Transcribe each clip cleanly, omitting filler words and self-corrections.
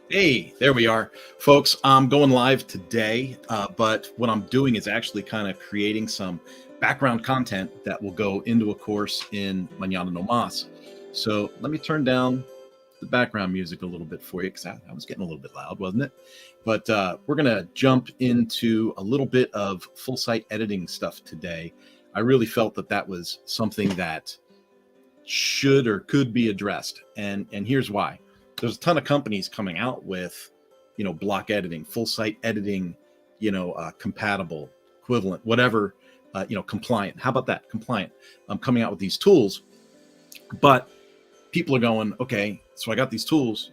Hey, there we are. Folks, I'm going live today, but what I'm doing is actually kind of creating some background content that will go into a course in Mañana No Mas. So let me turn down the background music a little bit for you because I was getting a little bit loud, wasn't it? But we're going to jump into a little bit of full site editing stuff today. I really felt that that was something that should or could be addressed. And here's why. There's a ton of companies coming out with, block editing, full site editing, compatible, equivalent, whatever, compliant. How about that? Compliant. Coming out with these tools, but people are going, okay, so I got these tools,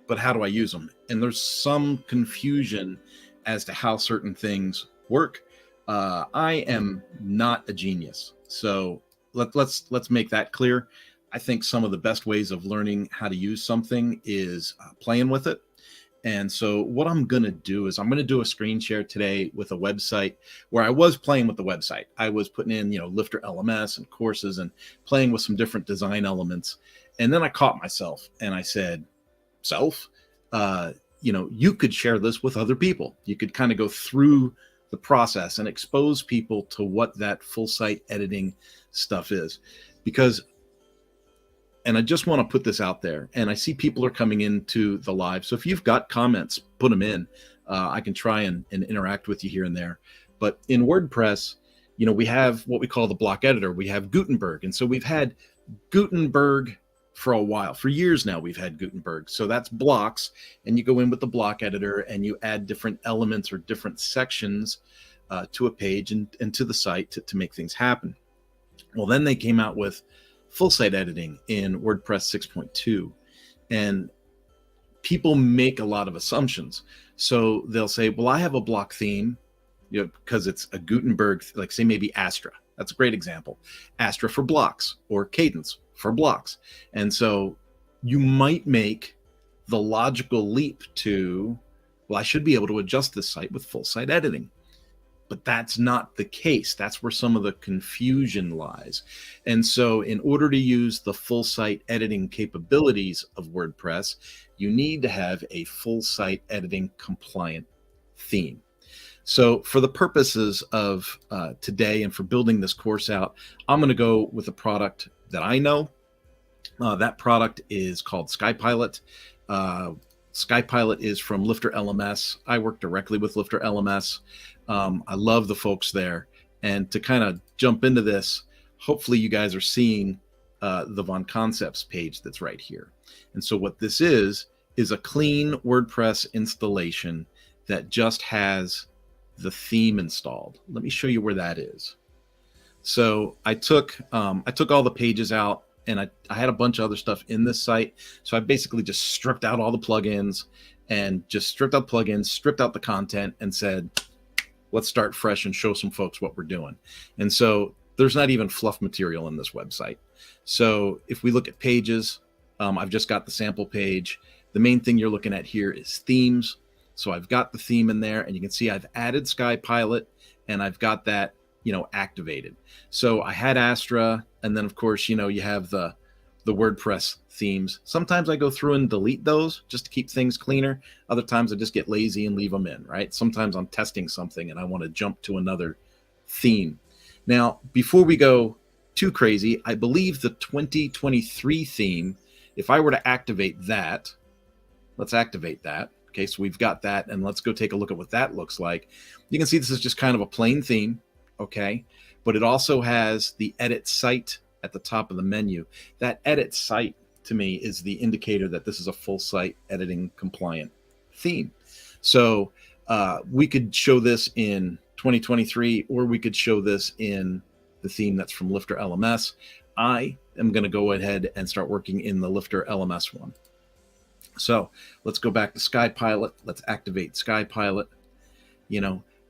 but how do I use them? And there's some confusion as to how certain things work. I am not a genius, so let's make that clear. I think some of the best ways of learning how to use something is playing with it. And so what I'm going to do is I'm going to do a screen share today with a website where I was playing with the website. I was putting in, Lifter LMS and courses and playing with some different design elements. And then I caught myself and I said, you could share this with other people. You could kind of go through the process and expose people to what that full site editing stuff is. Because, and I just want to put this out there, and I see people are coming into the live. So if you've got comments, put them in. I can try and interact with you here and there. But in WordPress, we have what we call the block editor. We have Gutenberg. And so we've had Gutenberg for a while. For years now, we've had Gutenberg. So that's blocks, and you go in with the block editor and you add different elements or different sections to a page and to the site to make things happen. Well, then they came out with full site editing in WordPress 6.2, and people make a lot of assumptions. So they'll say, well, I have a block theme, because it's a Gutenberg, like say maybe Astra. That's a great example. Astra for blocks or Cadence for blocks. And so you might make the logical leap to, well, I should be able to adjust this site with full site editing. But that's not the case. That's where some of the confusion lies. And so in order to use the full site editing capabilities of WordPress, you need to have a full site editing compliant theme. So for the purposes of today and for building this course out, I'm going to go with a product that I know. That product is called SkyPilot. SkyPilot is from Lifter LMS. I work directly with Lifter LMS. I love the folks there. And to kind of jump into this, hopefully you guys are seeing the Von Concepts page that's right here. And so what this is a clean WordPress installation that just has the theme installed. Let me show you where that is. So I took all the pages out, and I had a bunch of other stuff in this site. So I basically just stripped out all the plugins and just stripped out plugins, stripped out the content, and said, let's start fresh and show some folks what we're doing. And so there's not even fluff material in this website. So if we look at pages, I've just got the sample page. The main thing you're looking at here is themes. So I've got the theme in there, and you can see I've added SkyPilot, and I've got that, activated. So I had Astra, and then of course, you have the WordPress themes. Sometimes I go through and delete those just to keep things cleaner. Other times I just get lazy and leave them in, right? Sometimes I'm testing something and I want to jump to another theme. Now, before we go too crazy, I believe the 2023 theme, if I were to activate that, let's activate that. Okay, so we've got that, and let's go take a look at what that looks like. You can see this is just kind of a plain theme, okay? But it also has the edit site at the top of the menu. That edit site, to me, is the indicator that this is a full site editing compliant theme. So we could show this in 2023, or we could show this in the theme that's from Lifter LMS. I am going to go ahead and start working in the Lifter LMS one. So let's go back to SkyPilot. Let's activate SkyPilot,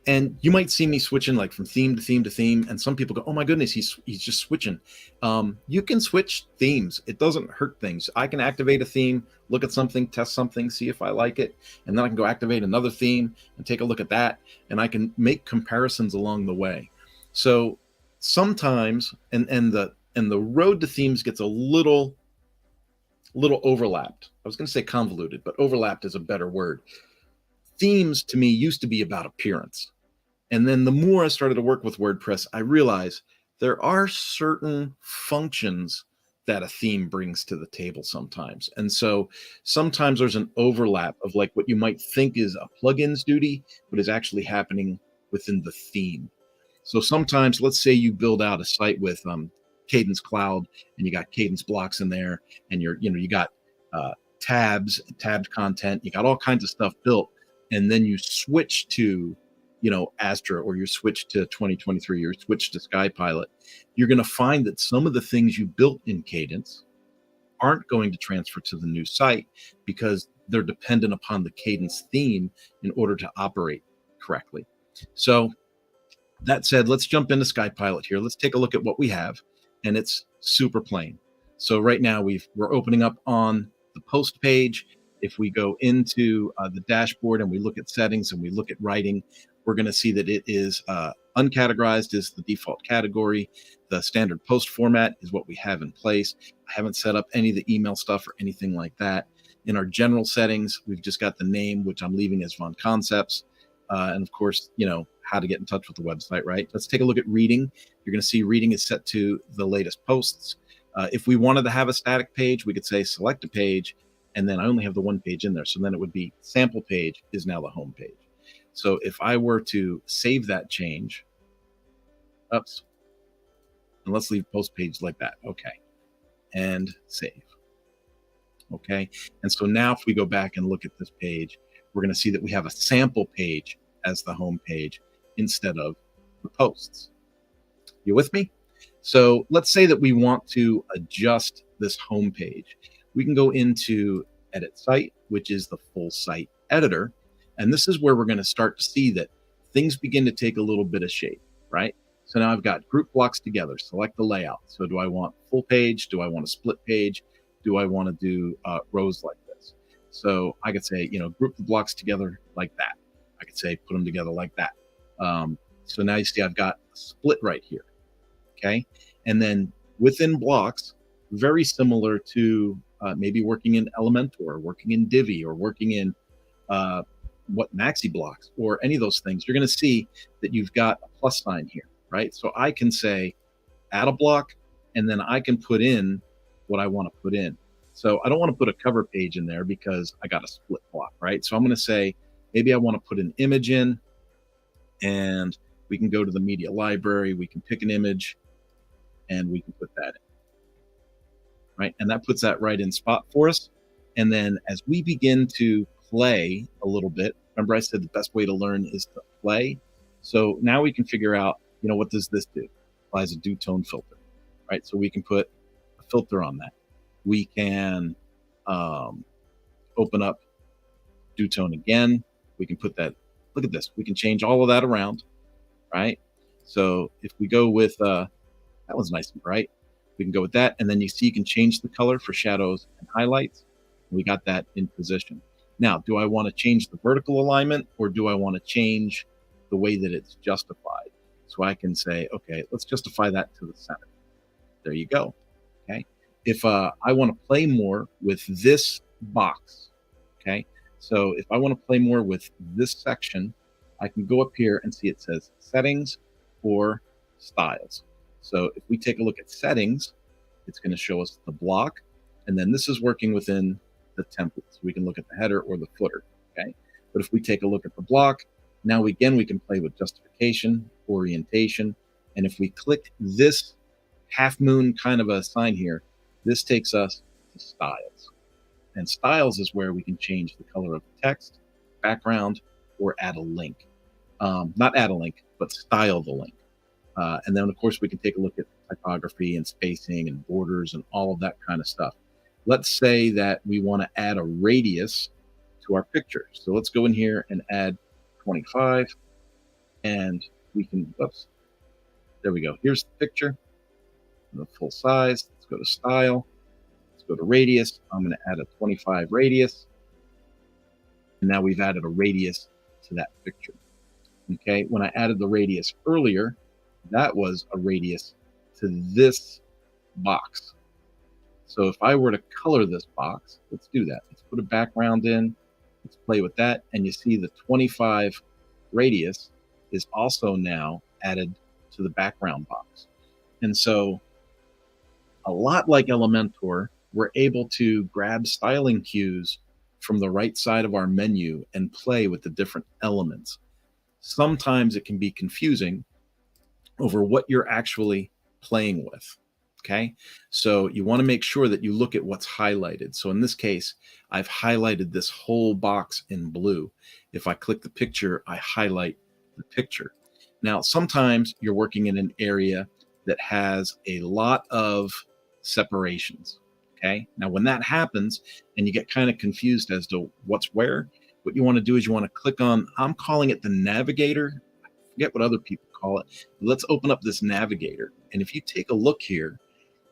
and you might see me switching like from theme to theme to theme. And some people go, oh my goodness, he's just switching. You can switch themes. It doesn't hurt things. I can activate a theme, look at something, test something, see if I like it. And then I can go activate another theme and take a look at that. And I can make comparisons along the way. So sometimes, and the road to themes gets a little little overlapped. I was going to say convoluted, but overlapped is a better word. Themes to me used to be about appearance. And then the more I started to work with WordPress, I realized there are certain functions that a theme brings to the table sometimes. And so sometimes there's an overlap of like what you might think is a plugins duty, but is actually happening within the theme. So sometimes, let's say you build out a site with Cadence Cloud, and you got Cadence blocks in there, and you got tabs, tabbed content, you got all kinds of stuff built, and then you switch to Astra, or you switch to 2023, or switch to SkyPilot. You're going to find that some of the things you built in Cadence aren't going to transfer to the new site because they're dependent upon the Cadence theme in order to operate correctly. So that said, let's jump into SkyPilot here. Let's take a look at what we have, and it's super plain. So right now we're opening up on the post page. If we go into the dashboard and we look at settings and we look at writing, we're going to see that it is uncategorized is the default category. The standard post format is what we have in place. I haven't set up any of the email stuff or anything like that. In our general settings, we've just got the name, which I'm leaving as Von Concepts. And of course, how to get in touch with the website, right? Let's take a look at reading. You're going to see reading is set to the latest posts. If we wanted to have a static page, we could say select a page, and then I only have the one page in there. So then it would be sample page is now the home page. So if I were to save that change, and let's leave post page like that. Okay. And save. Okay. And so now if we go back and look at this page, we're going to see that we have a sample page as the home page instead of the posts. You with me? So let's say that we want to adjust this home page. We can go into Edit Site, which is the full site editor. And this is where we're going to start to see that things begin to take a little bit of shape, right? So now I've got group blocks together. Select the layout. So do I want full page? Do I want a split page? Do I want to do rows like this? So I could say, group the blocks together like that. I could say put them together like that. So now you see I've got a split right here. Okay. And then within blocks, very similar to maybe working in Elementor, working in Divi, or working in Maxi blocks, or any of those things, you're going to see that you've got a plus sign here, right? So I can say add a block, and then I can put in what I want to put in. So I don't want to put a cover page in there because I got a split block, right? So I'm going to say, maybe I want to put an image in, and we can go to the media library. We can pick an image, and we can put that in, right? And that puts that right in spot for us. And then as we begin to play a little bit, remember I said the best way to learn is to play. So now we can figure out, what does this do? Applies a dew tone filter, right? So we can put a filter on that. We can open up dew tone again. We can put that, look at this. We can change all of that around, right? So if we go with, that one's nice and bright. We can go with that. And then you see you can change the color for shadows and highlights. We got that in position. Now, do I want to change the vertical alignment, or do I want to change the way that it's justified? So I can say, okay, let's justify that to the center. There you go. Okay. If I want to play more with this box, okay. So if I want to play more with this section, I can go up here and see it says settings or styles. So if we take a look at settings, it's going to show us the block. And then this is working within the template. So we can look at the header or the footer. Okay. But if we take a look at the block, now again, we can play with justification, orientation. And if we click this half moon kind of a sign here, this takes us to styles. And styles is where we can change the color of the text, background, or add a link. Not add a link, but style the link. And then, of course, we can take a look at typography and spacing and borders and all of that kind of stuff. Let's say that we want to add a radius to our picture. So let's go in here and add 25. And we can, oops, there we go. Here's the picture, the full size. Let's go to style. Let's go to radius. I'm going to add a 25 radius. And now we've added a radius to that picture. Okay, when I added the radius earlier, that was a radius to this box. So if I were to color this box, let's do that. Let's put a background in. Let's play with that. And you see the 25 radius is also now added to the background box. And so a lot like Elementor, we're able to grab styling cues from the right side of our menu and play with the different elements. Sometimes it can be confusing over what you're actually playing with. Okay, so you want to make sure that you look at what's highlighted. So in this case, I've highlighted this whole box in blue. If I click the picture, I highlight the picture. Now, sometimes you're working in an area that has a lot of separations. Okay, now when that happens and you get kind of confused as to what's where, what you want to do is you want to click on, I'm calling it the navigator. I forget what other people call it. Let's open up this navigator. And if you take a look here,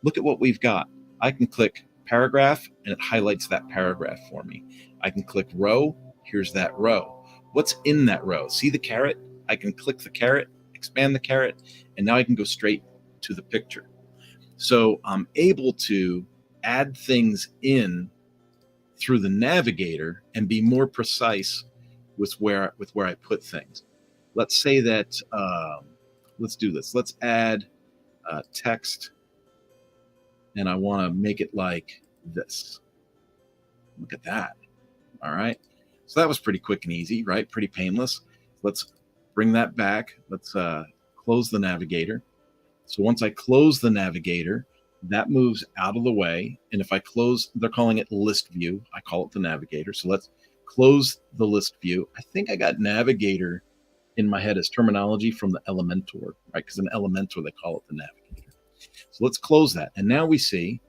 look at what we've got. I can click paragraph and it highlights that paragraph for me. I can click row. Here's that row. What's in that row? See the caret? I can click the caret, expand the caret, and now I can go straight to the picture. So I'm able to add things in through the navigator and be more precise with where I put things. Let's say that, let's do this. Let's add text, and I want to make it like this. Look at that. All right. So that was pretty quick and easy, right? Pretty painless. Let's bring that back. Let's close the navigator. So once I close the navigator, that moves out of the way. And if I close, they're calling it list view. I call it the navigator. So let's close the list view. I think I got navigator in my head as terminology from the Elementor, right? Because in Elementor, they call it the navigator. So let's close that. And now we see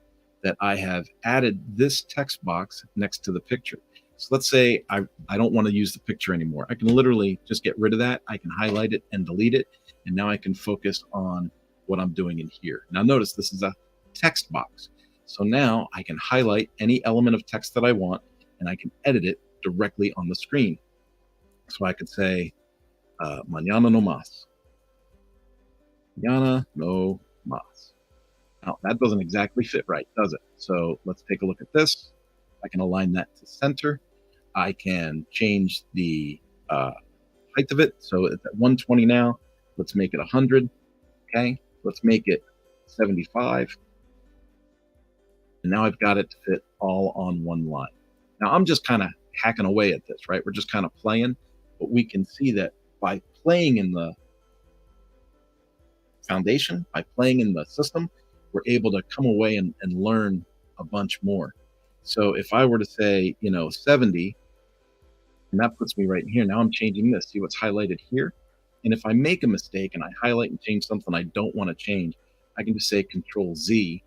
that I have added this text box next to the picture. So let's say I don't want to use the picture anymore. I can literally just get rid of that. I can highlight it and delete it. And now I can focus on what I'm doing in here. Now notice this is a text box. So now I can highlight any element of text that I want and I can edit it directly on the screen. So I could say, Mañana No Mas. Mañana No Mas. Now that doesn't exactly fit right, does it? So let's take a look at this. I can align that to center. I can change the height of it. So it's at 120 now. Let's make it 100. Okay. Let's make it 75. And now I've got it to fit all on one line. Now I'm just kind of hacking away at this, right? We're just kind of playing, but we can see that by playing in the foundation, by playing in the system, we're able to come away and learn a bunch more. So if I were to say, 70, and that puts me right in here. Now I'm changing this. See what's highlighted here? And if I make a mistake and I highlight and change something I don't want to change, I can just say Control Z,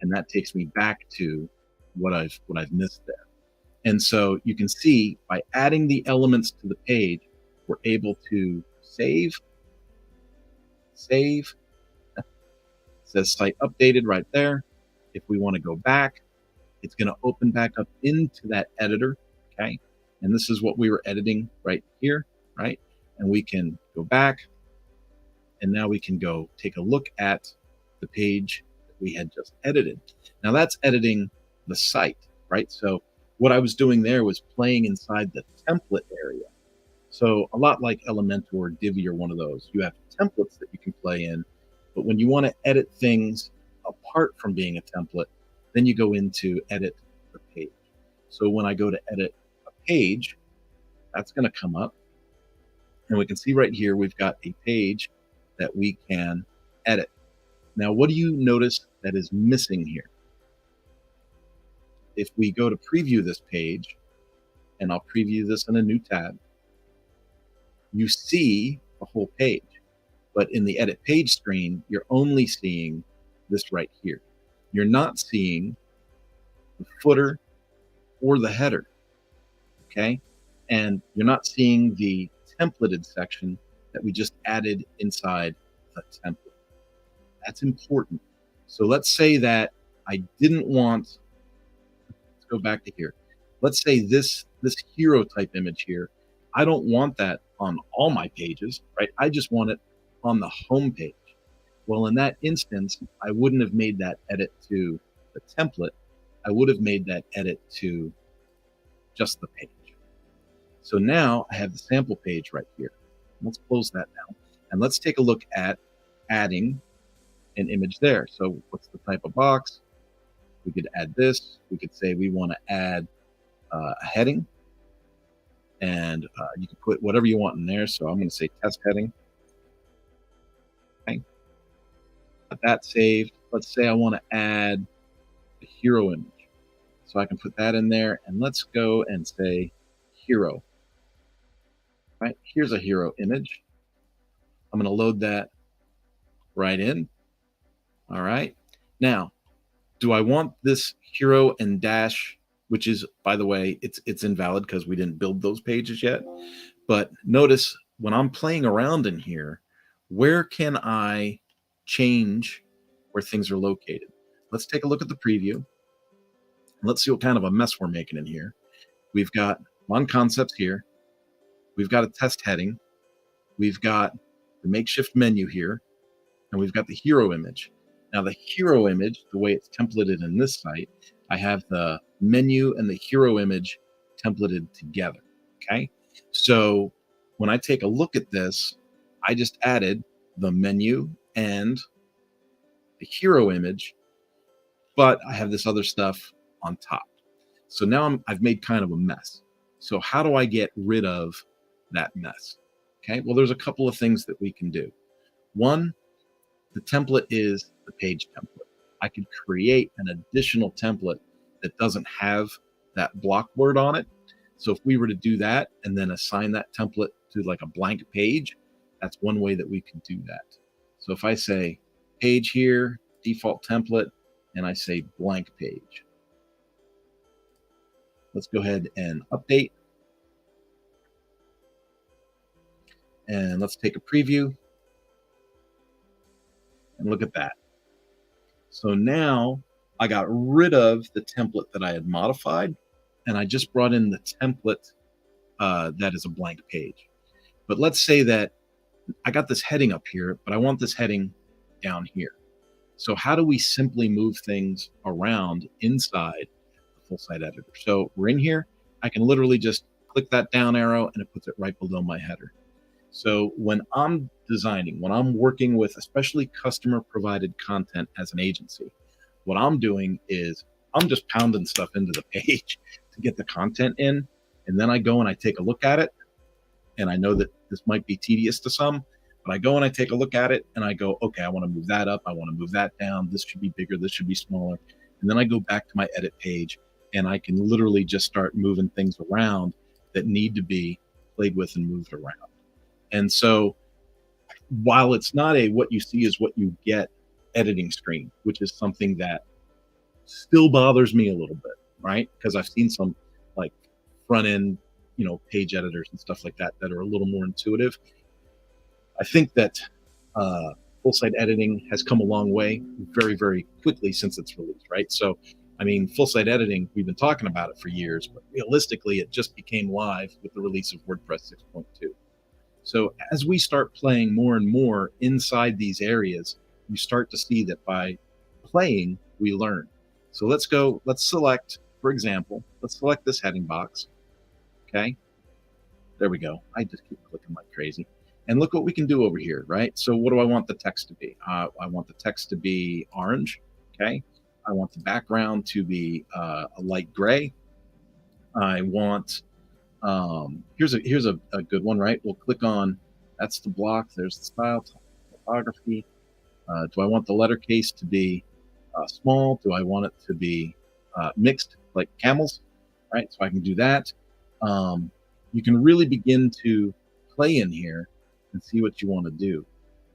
and that takes me back to what I've missed there. And so you can see by adding the elements to the page, we're able to save. It says site updated right there. If we want to go back, it's going to open back up into that editor. Okay. And this is what we were editing right here, right? And we can go back, and now we can go take a look at the page that we had just edited. Now that's editing the site, right? So what I was doing there was playing inside the template area. So a lot like Elementor or Divi or one of those, you have templates that you can play in, but when you want to edit things apart from being a template, then you go into edit the page. So when I go to edit a page, that's going to come up. And we can see right here, we've got a page that we can edit. Now, what do you notice that is missing here? If we go to preview this page, and I'll preview this in a new tab, you see the whole page. But in the edit page screen, you're only seeing this right here. You're not seeing the footer or the header, okay? And you're not seeing the templated section that we just added inside the template. That's important. So let's say that I didn't want, let's go back to here. Let's say this hero type image here, I don't want that on all my pages, right? I just want it on the home page. Well, in that instance, I wouldn't have made that edit to the template. I would have made that edit to just the page. So now I have the sample page right here. Let's close that now. And let's take a look at adding an image there. So what's the type of box? We could add this. We could say we want to add a heading. And you can put whatever you want in there. So I'm going to say test heading. Okay. Got that saved. Let's say I want to add a hero image. So I can put that in there. And let's go and say hero. Right, here's a hero image. I'm going to load that right in. All right. Now, do I want this hero and dash, which is, by the way, it's invalid because we didn't build those pages yet. But notice when I'm playing around in here, where can I change where things are located? Let's take a look at the preview. Let's see what kind of a mess we're making in here. We've got one concepts here. We've got a test heading. We've got the makeshift menu here, and we've got the hero image. Now the hero image, the way it's templated in this site, I have the menu and the hero image templated together, okay? So when I take a look at this, I just added the menu and the hero image, but I have this other stuff on top. So now I've made kind of a mess. So how do I get rid of that mess? Okay, well, there's a couple of things that we can do. One, the template is the page template. I could create an additional template that doesn't have that block word on it. So if we were to do that and then assign that template to like a blank page, that's one way that we could do that. So if I say page here, default template, and I say blank page. Let's go ahead and update. And let's take a preview and look at that. So now I got rid of the template that I had modified, and I just brought in the template that is a blank page. But let's say that I got this heading up here, but I want this heading down here. So how do we simply move things around inside the full site editor? So we're in here. I can literally just click that down arrow and it puts it right below my header. So when I'm designing, when I'm working with especially customer provided content as an agency, what I'm doing is I'm just pounding stuff into the page to get the content in. And then I go and I take a look at it. And I know that this might be tedious to some, but I go and I take a look at it and I go, okay, I want to move that up. I want to move that down. This should be bigger. This should be smaller. And then I go back to my edit page and I can literally just start moving things around that need to be played with and moved around. And so while it's not a what you see is what you get editing screen, which is something that still bothers me a little bit, right? Because I've seen some like front end, page editors and stuff like that that are a little more intuitive. I think that full site editing has come a long way very, very quickly since it's released, right? So, I mean, full site editing, we've been talking about it for years, but realistically, it just became live with the release of WordPress 6.2. So as we start playing more and more inside these areas, you start to see that by playing, we learn. So let's select, for example, let's select this heading box. Okay, there we go. I just keep clicking like crazy. And look what we can do over here, right? So what do I want the text to be? I want the text to be orange, okay? I want the background to be a light gray. I want, here's a good one, right? We'll click on, that's the block, there's the style, typography. Do I want the letter case to be small? Do I want it to be mixed, like camels, right? So I can do that. You can really begin to play in here and see what you want to do.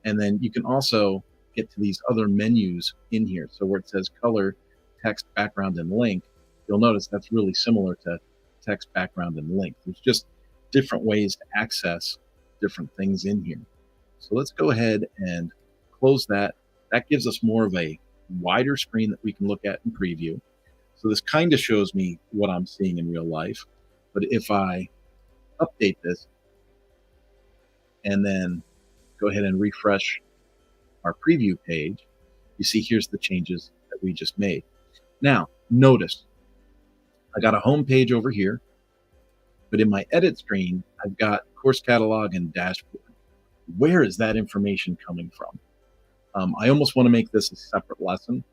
And then you can also get to these other menus in here. So where it says color, text, background, and link, you'll notice that's really similar to text, background, and link. There's just different ways to access different things in here. So let's go ahead and close that. That gives us more of a wider screen that we can look at in preview. So this kind of shows me what I'm seeing in real life. But if I update this and then go ahead and refresh our preview page, you see here's the changes that we just made. Now, notice I got a home page over here, but in my edit screen, I've got course catalog and dashboard. Where is that information coming from? I almost want to make this a separate lesson.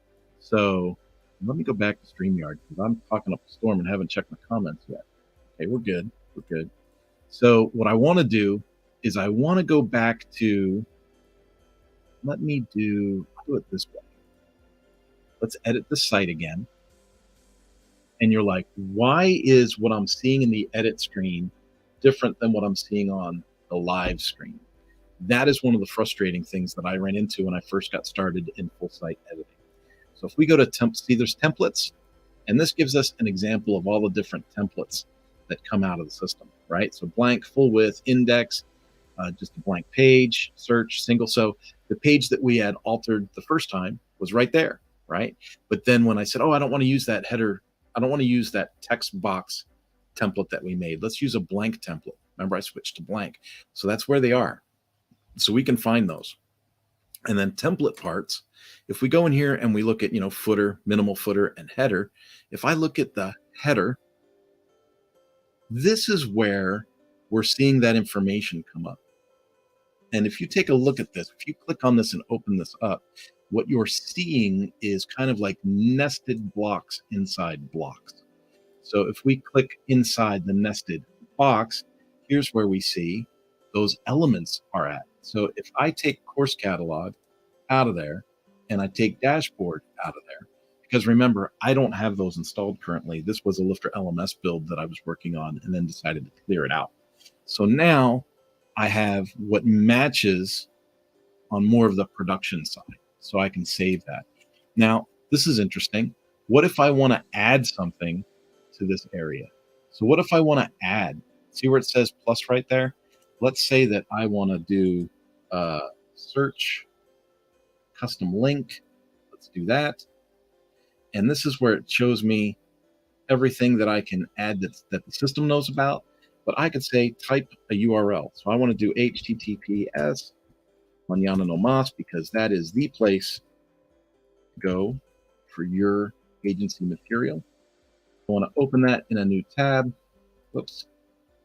So let me go back to StreamYard because I'm talking up a storm and haven't checked my comments yet. Okay, we're good. We're good. So what I want to do is I want to go back to, I'll do it this way. Let's edit the site again. And you're like, why is what I'm seeing in the edit screen different than what I'm seeing on the live screen? That is one of the frustrating things that I ran into when I first got started in full site editing. So if we go to see there's templates, and this gives us an example of all the different templates that come out of the system, right? So blank, full width, index, just a blank page, search, single. So the page that we had altered the first time was right there, right? But then when I said, oh, I don't want to use that header, I don't want to use that text box template that we made. Let's use a blank template. Remember, I switched to blank. So that's where they are. So we can find those. And then template parts, if we go in here and we look at, footer, minimal footer, and header, if I look at the header, this is where we're seeing that information come up. And if you take a look at this, if you click on this and open this up, what you're seeing is kind of like nested blocks inside blocks. So if we click inside the nested box, here's where we see those elements are at. So if I take course catalog out of there and I take dashboard out of there, because remember, I don't have those installed currently. This was a Lifter LMS build that I was working on and then decided to clear it out. So now I have what matches on more of the production side. So I can save that. Now, this is interesting. What if I want to add something to this area? So what if I want to add, see where it says plus right there? Let's say that I want to do search, custom link. Let's do that. And this is where it shows me everything that I can add that the system knows about. But I could say type a URL. So I want to do HTTPS Mañana No Mas because that is the place to go for your agency material. I want to open that in a new tab. Whoops.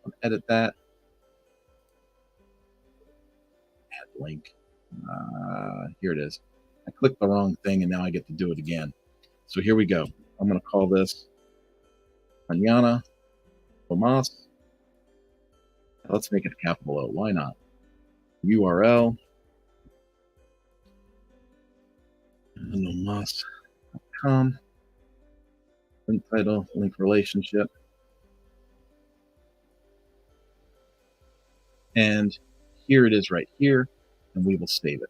I'll edit that. Add link. Here it is. I clicked the wrong thing and now I get to do it again. So here we go. I'm going to call this Mañana No Mas. Let's make it a capital O. Why not? URL. nomas.com. Link title, link relationship. And here it is right here, and we will save it.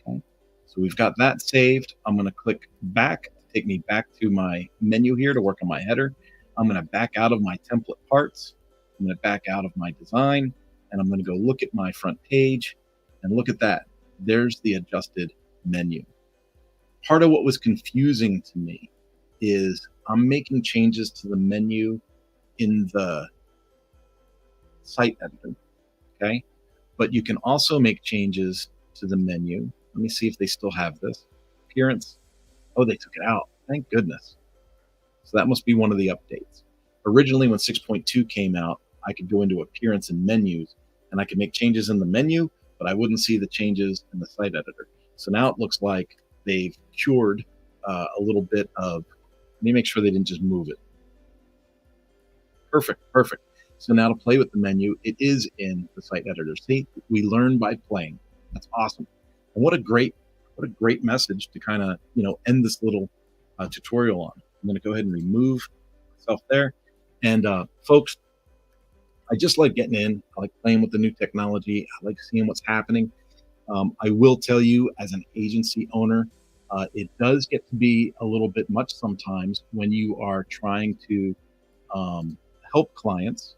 Okay. So we've got that saved. I'm going to click back to take me back to my menu here to work on my header. I'm going to back out of my template parts. I'm going to back out of my design, and I'm going to go look at my front page and look at that. There's the adjusted menu. Part of what was confusing to me is I'm making changes to the menu in the site editor, okay? But you can also make changes to the menu. Let me see if they still have this. Appearance. Oh, they took it out. Thank goodness. So that must be one of the updates. Originally, when 6.2 came out, I could go into appearance and menus, and I could make changes in the menu, but I wouldn't see the changes in the site editor. So now it looks like they've cured a little bit of, let me make sure they didn't just move it. Perfect, perfect. So now to play with the menu, it is in the site editor. See, we learn by playing. That's awesome. And what a great message to kind of, end this little tutorial on. I'm going to go ahead and remove myself there. And folks, I just like getting in. I like playing with the new technology. I like seeing what's happening. I will tell you, as an agency owner, it does get to be a little bit much sometimes when you are trying to help clients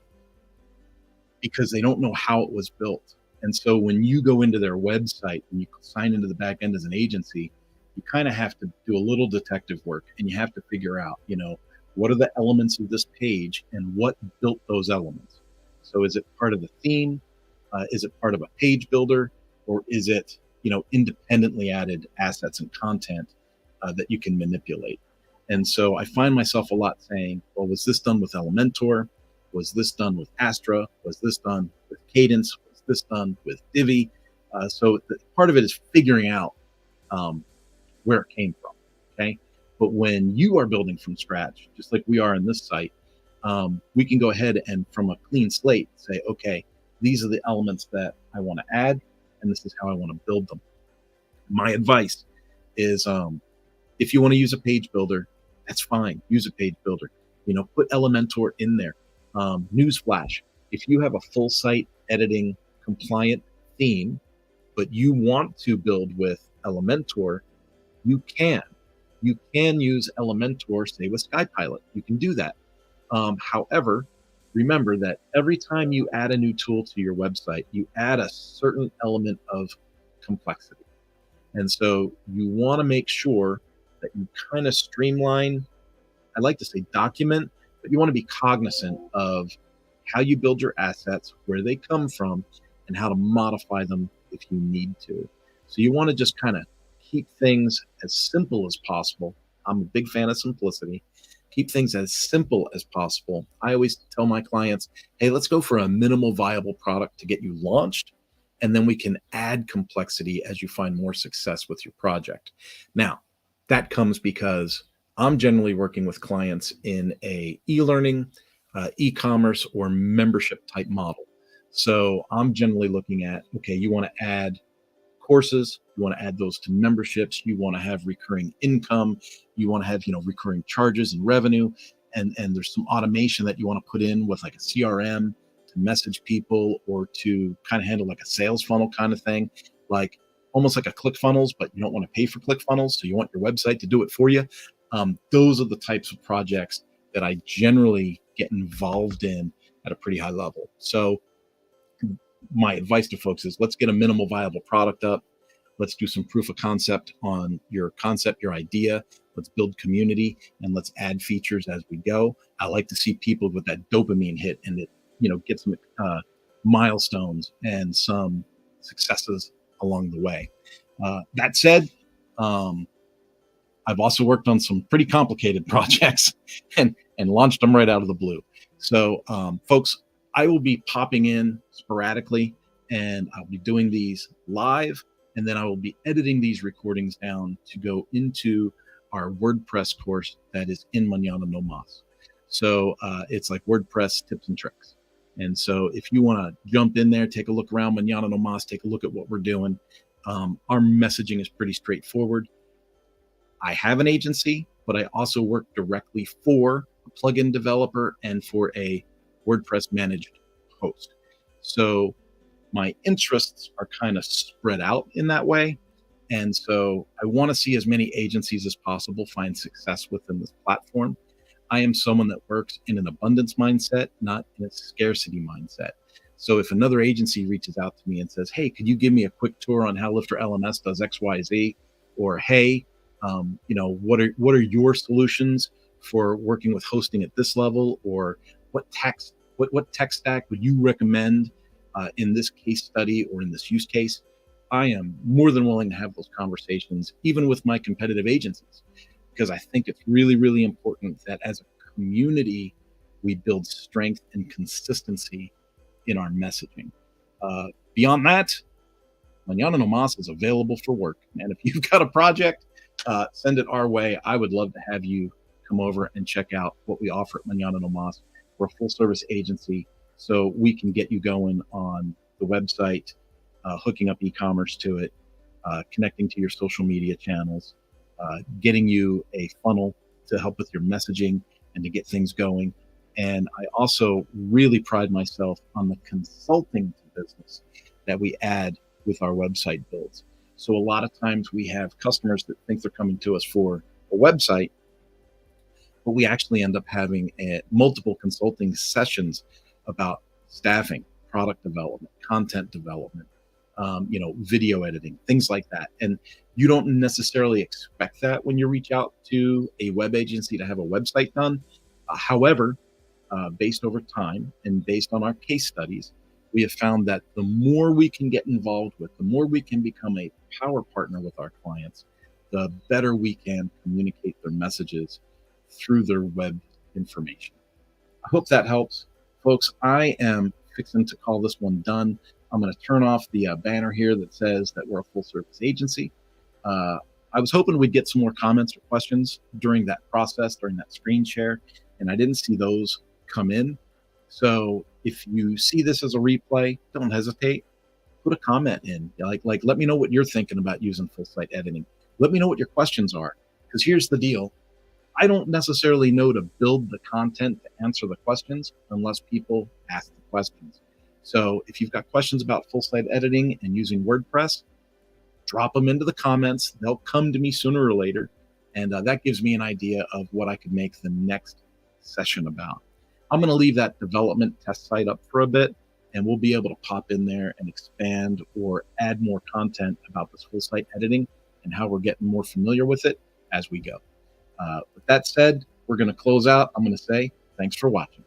because they don't know how it was built. And so when you go into their website and you sign into the back end as an agency, you kind of have to do a little detective work, and you have to figure out, what are the elements of this page and what built those elements. So is it part of the theme? Is it part of a page builder? Or is it, independently added assets and content that you can manipulate. And so I find myself a lot saying, well, was this done with Elementor? Was this done with Astra? Was this done with Cadence? Was this done with Divi? Part of it is figuring out where it came from. Okay. But when you are building from scratch, just like we are in this site, we can go ahead and from a clean slate say, okay, these are the elements that I want to add, and this is how I want to build them. My advice is if you want to use a page builder, that's fine. Use a page builder. Put Elementor in there. Newsflash: if you have a full site editing compliant theme, but you want to build with Elementor, you can. You can use Elementor, say with SkyPilot. You can do that. However, remember that every time you add a new tool to your website, you add a certain element of complexity. And so you want to make sure that you kind of streamline, I like to say document, but you want to be cognizant of how you build your assets, where they come from, and how to modify them if you need to. So you want to just kind of keep things as simple as possible. I'm a big fan of simplicity. Keep things as simple as possible. I always tell my clients, hey, let's go for a minimal viable product to get you launched, and then we can add complexity as you find more success with your project. Now, that comes because I'm generally working with clients in a e-learning, e-commerce, or membership type model. So I'm generally looking at, okay, you want to add courses, you want to add those to memberships, you want to have recurring income, you want to have recurring charges and revenue, and there's some automation that you want to put in with like a CRM to message people, or to kind of handle like a sales funnel kind of thing, like almost like a ClickFunnels, but you don't want to pay for ClickFunnels, so you want your website to do it for you. Those are the types of projects that I generally get involved in at a pretty high level. So my advice to folks is, let's get a minimal viable product up. Let's do some proof of concept on your concept, your idea. Let's build community, and let's add features as we go. I like to see people with that dopamine hit, and it, get some milestones and some successes along the way. That said, I've also worked on some pretty complicated projects and launched them right out of the blue. So, folks, I will be popping in sporadically, and I'll be doing these live, and then I will be editing these recordings down to go into our WordPress course that is in Mañana No Mas. So it's like WordPress tips and tricks. And so if you want to jump in there, take a look around Mañana No Mas, take a look at what we're doing. Our messaging is pretty straightforward. I have an agency, but I also work directly for a plugin developer and for a WordPress managed host. So my interests are kind of spread out in that way. And so I want to see as many agencies as possible find success within this platform. I am someone that works in an abundance mindset, not in a scarcity mindset. So if another agency reaches out to me and says, hey, could you give me a quick tour on how Lifter LMS does XYZ? Or, hey, what are your solutions for working with hosting at this level? Or what tech stack would you recommend in this case study or in this use case? I am more than willing to have those conversations, even with my competitive agencies, because I think it's really, really important that as a community, we build strength and consistency in our messaging. Beyond that, Mañana No Mas is available for work. And if you've got a project, send it our way. I would love to have you come over and check out what we offer at Mañana No Mas. We're a full service agency, so we can get you going on the website, hooking up e-commerce to it, connecting to your social media channels, getting you a funnel to help with your messaging and to get things going. And I also really pride myself on the consulting to business that we add with our website builds. So a lot of times we have customers that think they're coming to us for a website, but we actually end up having multiple consulting sessions about staffing, product development, content development, video editing, things like that. And you don't necessarily expect that when you reach out to a web agency to have a website done. However, based over time and based on our case studies, we have found that the more we can get involved with, the more we can become a power partner with our clients, the better we can communicate their messages through their web information. I hope that helps. Folks, I am fixing to call this one done. I'm going to turn off the banner here that says that we're a full service agency. I was hoping we'd get some more comments or questions during that process, during that screen share, and I didn't see those come in. So if you see this as a replay, don't hesitate. Put a comment in. Like let me know what you're thinking about using full site editing. Let me know what your questions are. Because here's the deal. I don't necessarily know to build the content to answer the questions unless people ask the questions. So if you've got questions about full site editing and using WordPress, drop them into the comments. They'll come to me sooner or later. And that gives me an idea of what I could make the next session about. I'm going to leave that development test site up for a bit, and we'll be able to pop in there and expand or add more content about this full site editing and how we're getting more familiar with it as we go. With that said, we're going to close out. I'm going to say thanks for watching.